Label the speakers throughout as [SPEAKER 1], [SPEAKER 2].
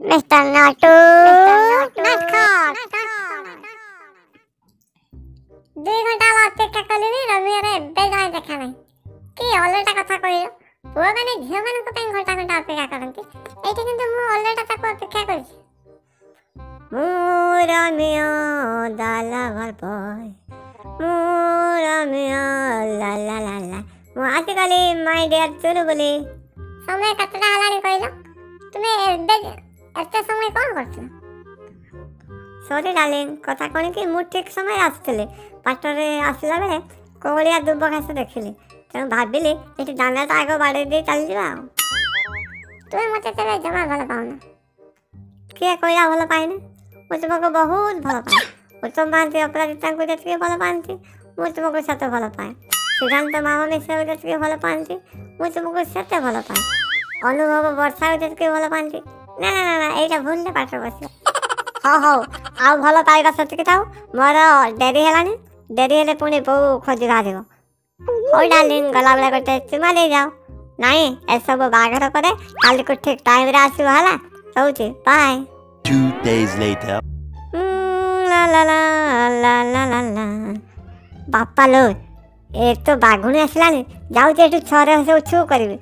[SPEAKER 1] Mister Naatu दुई घंटा अपेक्षा कली रविवार एबे जाए देखा नहीं कि अलटा कथा कहियो पुआ माने झियो मानक पे घंटा घंटा अपेक्षा करंती एठी किंतु मु अलटा ताको अपेक्षा करछि मोरा मिया दाला भर पाए मोरा मिया ला ला ला ला मु आसी गली माय डियर चुरु बोली समय कतटा हलानी कहलो तुमे एबे एते समय कोन करछ सॉरी डार्लिंग कथा कोन कि मु ठीक समय आस्तले पाटरे आसला बेले कोलिया दुब घास देखिली तेणु भाविली ये दानाटा आग बाड़े दे चल जा तुम मत तेरे जमा भल पाऊना किए कहला भल पाएने मु तुमको बहुत भल पाए उत्तम पाती अपराजिता को जैसे भल पाती मु तुमको सत भल पाए सिद्धांत मामा मिश्र को जैसे भल पाती मु तुमको सत भल पाए अनुभव वर्षा को जैसे भल पाती ना ना ना एटा भूल पाठ बस हाँ हाँ आउ भल पाइबा सतकी थाउ मोर डेरी हेलानी डेरी हेले पुणी बो खोजी बाहर ओ डार्लिंग गला बेला गोटे चुमा दे जाओ नहीं ए सब बाघर करे काली को ठीक टाइम रे आसी हला कहूची बाय
[SPEAKER 2] 2 days later
[SPEAKER 1] ला ला ला ला ला ला ला बापा लो ए तो बाघुणी आसलानी जाऊची एठू छरे से छु करबी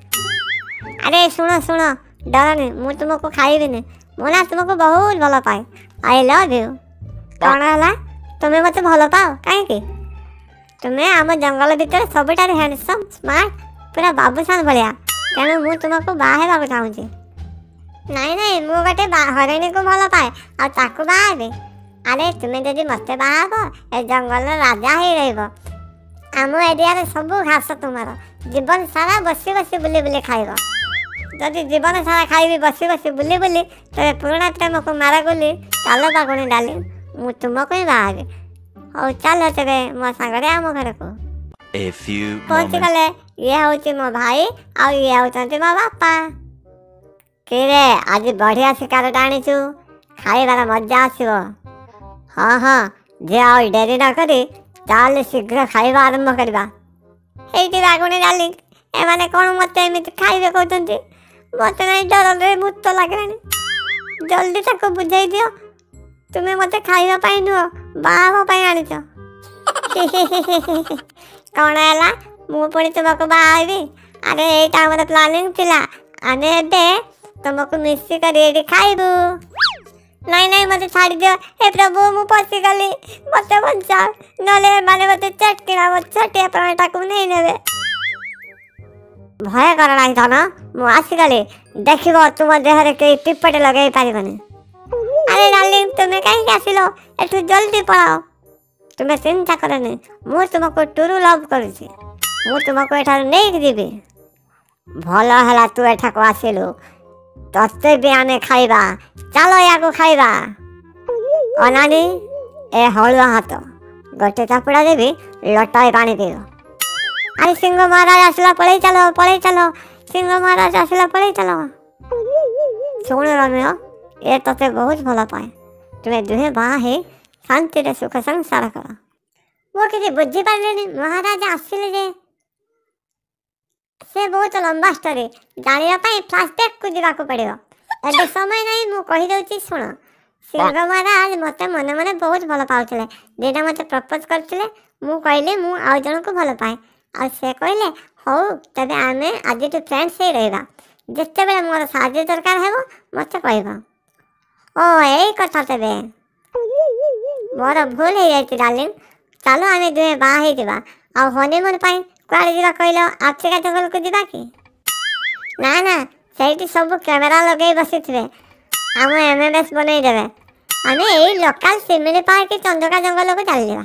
[SPEAKER 1] अरे सुनो सुनो डरनी मु तुमको खाइबिनी मोना तुमको बहुत भल पाए आई लव यू कौन है तुम्हें मत भल पाओ कहीं तुम्हें आम जंगल भितर सबुठार हैंडसम स्मार्ट पूरा बाबूसान भाया तेणु मु तुमको बाहेबा चाहूँगी नहीं नहीं मु गोटे हरिणी को भल पाए आकु बाहे अरे तुम्हें जदि मत बाहब ए जंगल राजा ही रम एरिया सब घास तुमार जीवन सारा बसी बसी बुली बुली खाइब जदि जीवन सारा खाइबी बसी बसी बुली बुली तेरे पुराना प्रेम को मारा गुली चलो बागुणी डाली मु तुमको ही बाहे हौ चल तेरे मो सांगरे आम घर को पहुँची गले ये हूँ मो भाई आ ये होती मो बापा किरे आज बढ़िया शिकार आनीचु खाइबार मजा आसो हाँ हाँ जे आ डेरी न करी चल शीघ्र खाइबा आरंभ करवा ये बागुणी डाली एमाने कौन मत एमती खाइबे कहते मत नहीं डर भूत लगे जल्दी ताको बुझाई दियो तुम्हें मत खाइबा नुह बाहा आनीच कौन है मु पुणी तुमको बाहबी अरे यहाँ आम प्लानिंग थिला आमे एबे तुमको मिसिक खाइबू नहीं नहीं मत छाड़ी दियो हे प्रभु मु फसी गली मत बचाओ नले माने मत चटकिना मत छटिया प्राणटा को नहीं नेबे भय कर नाही धन मु आसी गली देखिबो तुम देह रे के टिपट लगे पारिबनी अरे डार्लिंग तुम्हें कहीं आसिलो एठू जल्दी पळाओ तुम्हें चिंता करनी मु तुमको टुरु लव करुछि मु तुमको एठार नहीं जीवी भल है तू एठा को आसिलु तस्ते भी आने खाइबा चलो या को खाइबा अनानी ए हलुआ हाथ गोटे चापुड़ा देवी लटाए पानी पियो अरे सिंह महाराज आसला पड़े चलो सिंह महाराज आसला पड़े चलो सुन रमेश ये तते बहुत भल पाए तुम्हें दुहे बाहे शांति रे सुख संसार कर वो किसी बुझी पारे महाराज आसिले जे से बहुत लंबा स्टोरी जानिया पाई फ्लैशबैक को जीवा को पड़ियो एबे समय नहीं मु कहि दउची सुनो सिंह महाराज मते मने मने बहुत भल पाउतले जेना मते प्रपोज करथिले मु कहले मु आ जण को भल पाए आ से कहले हो तबे आमे आज तो फ्रेंड्स ही रहबा जत्ते बेले मोर साहाय्य दरकार हेबो मते कहबा ओ ए कथा तबे मोर भूल है जाई डार्लिंग चलो आमे दुहे बा हे दिबा आ हनीमून पाई कुआडे दिबा कहलो आफ्रिका जंगल को दिबा की ना ना सेठी सब कैमरा लगे बसिथिबे हम एमएमएस बनै देबे आमे ए लोकल सिमिली पार्क चंदका जंगल को चल जेबा।